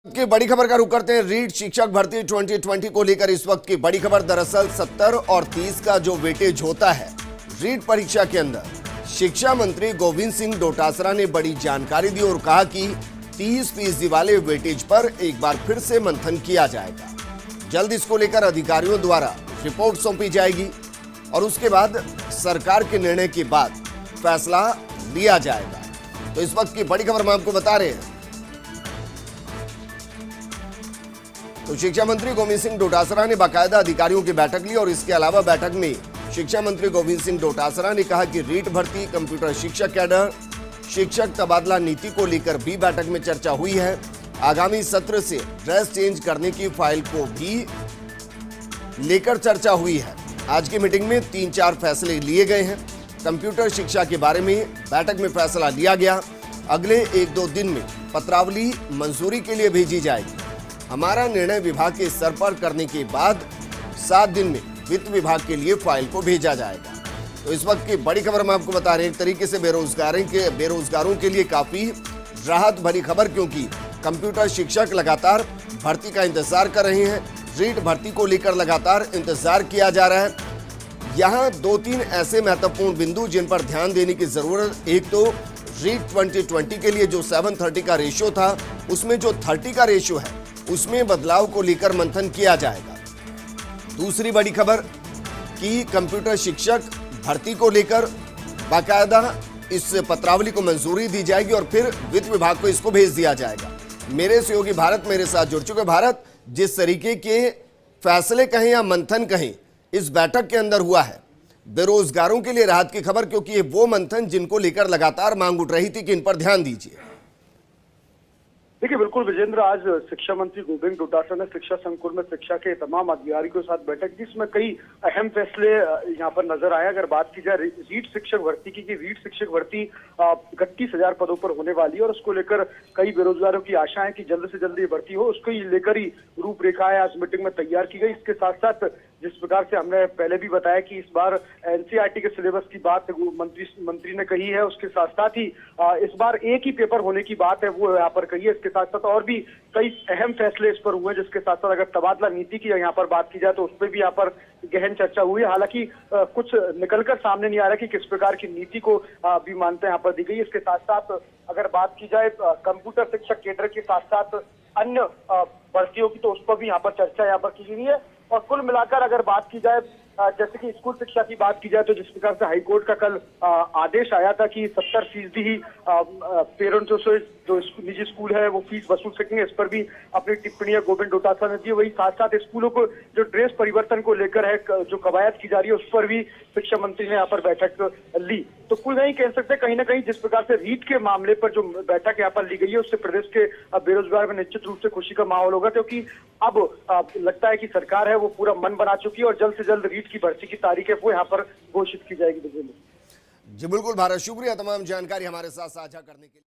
की बड़ी खबर का रुख करते हैं। रीट शिक्षक भर्ती 2020 को लेकर इस वक्त की बड़ी खबर। दरअसल 70 और 30 का जो वेटेज होता है रीट परीक्षा के अंदर, शिक्षा मंत्री गोविंद सिंह डोटासरा ने बड़ी जानकारी दी और कहा कि 30% वाले वेटेज पर एक बार फिर से मंथन किया जाएगा। जल्द इसको लेकर अधिकारियों द्वारा रिपोर्ट सौंपी जाएगी और उसके बाद सरकार के निर्णय के बाद फैसला लिया जाएगा। तो इस वक्त की बड़ी खबर हम आपको बता रहे हैं। तो शिक्षा मंत्री गोविंद सिंह डोटासरा ने बाकायदा अधिकारियों की बैठक ली और इसके अलावा बैठक में शिक्षा मंत्री गोविंद सिंह डोटासरा ने कहा कि रीट भर्ती, कंप्यूटर शिक्षक कैडर, शिक्षक तबादला नीति को लेकर भी बैठक में चर्चा हुई है। आगामी सत्र से ड्रेस चेंज करने की फाइल को भी लेकर चर्चा हुई है। आज की मीटिंग में 3-4 फैसले लिए गए हैं। कंप्यूटर शिक्षा के बारे में बैठक में फैसला लिया गया। अगले 1-2 दिन में पत्रावली मंजूरी के लिए भेजी जाएगी। हमारा निर्णय विभाग के स्तर पर करने के बाद 7 दिन में वित्त विभाग के लिए फाइल को भेजा जाएगा। तो इस वक्त की बड़ी खबर हम आपको बता रहे हैं। एक तरीके से बेरोजगारों के लिए काफी राहत भरी खबर, क्योंकि कंप्यूटर शिक्षक लगातार भर्ती का इंतजार कर रहे हैं। रीट भर्ती को लेकर लगातार इंतजार किया जा रहा है। यहाँ 2-3 ऐसे महत्वपूर्ण बिंदु जिन पर ध्यान देने की जरूरत। एक तो रीट 2020 के लिए जो 7:30 का रेशियो था, उसमें जो 30 का रेशियो है उसमें बदलाव को लेकर मंथन किया जाएगा। दूसरी बड़ी खबर कि कंप्यूटर शिक्षक भर्ती को लेकर बाकायदा इस पत्रावली को मंजूरी दी जाएगी और फिर वित्त विभाग को इसको भेज दिया जाएगा। मेरे सहयोगी भारत मेरे साथ जुड़ चुके। भारत, जिस तरीके के फैसले कहें या मंथन कहें इस बैठक के अंदर हुआ है, बेरोजगारों के लिए राहत की खबर, क्योंकि ये वो मंथन जिनको लेकर लगातार मांग उठ रही थी कि इन पर ध्यान दीजिए। देखिए, बिल्कुल विजेंद्र, आज शिक्षा मंत्री गोविंद डोटासरा ने शिक्षा संकुल में शिक्षा के तमाम अधिकारियों के साथ बैठक की, जिसमें कई अहम फैसले यहाँ पर नजर आए। अगर बात की जाए रीट शिक्षक भर्ती की, रीट शिक्षक भर्ती 31,000 पदों पर होने वाली है और उसको लेकर कई बेरोजगारों की आशा है कि जल्द से जल्द ये भर्ती हो। उसको लेकर ही रूपरेखाएं आज मीटिंग में तैयार की गई। इसके साथ साथ जिस प्रकार से हमने पहले भी बताया कि इस बार एनसीईआरटी के सिलेबस की बात मंत्री ने कही है, उसके साथ साथ ही इस बार एक ही पेपर होने की बात है वो यहाँ पर कही है। इसके साथ साथ और भी कई अहम फैसले इस पर हुए, जिसके साथ साथ अगर तबादला नीति की यहाँ पर बात की जाए तो उस पर भी यहाँ पर गहन चर्चा हुई है। हालांकि कुछ निकलकर सामने नहीं आ रहा कि किस प्रकार की नीति को भी मान्यता यहाँ पर दी गई। इसके साथ साथ अगर बात की जाए कंप्यूटर शिक्षक केडर के साथ साथ अन्य भर्तियों की, तो उस पर भी यहाँ पर चर्चा यहाँ पर की गई है। और कुल मिलाकर अगर बात की जाए जैसे कि स्कूल शिक्षा की बात की जाए तो जिस प्रकार से हाईकोर्ट का कल आदेश आया था कि 70% ही पेरेंट्सों से जो निजी स्कूल है वो फीस वसूल सकेंगे, इस पर भी अपनी टिप्पणियां गोविंद डोटासरा ने दी। वही साथ साथ स्कूलों को जो ड्रेस परिवर्तन को लेकर है, जो कवायद की जा रही है, उस पर भी शिक्षा मंत्री ने यहाँ पर बैठक ली। तो कुल नहीं कह सकते, कहीं ना कहीं जिस प्रकार से रीट के मामले पर जो बैठक यहाँ पर ली गई है उससे प्रदेश के बेरोजगार में निश्चित रूप से खुशी का माहौल होगा, क्योंकि अब लगता है कि सरकार है वो पूरा मन बना चुकी है और जल्द से जल्द रीट की भर्ती की तारीख है वो यहाँ पर घोषित की जाएगी। जी बिल्कुल भारत, शुक्रिया तमाम जानकारी हमारे साथ साझा करने के लिए।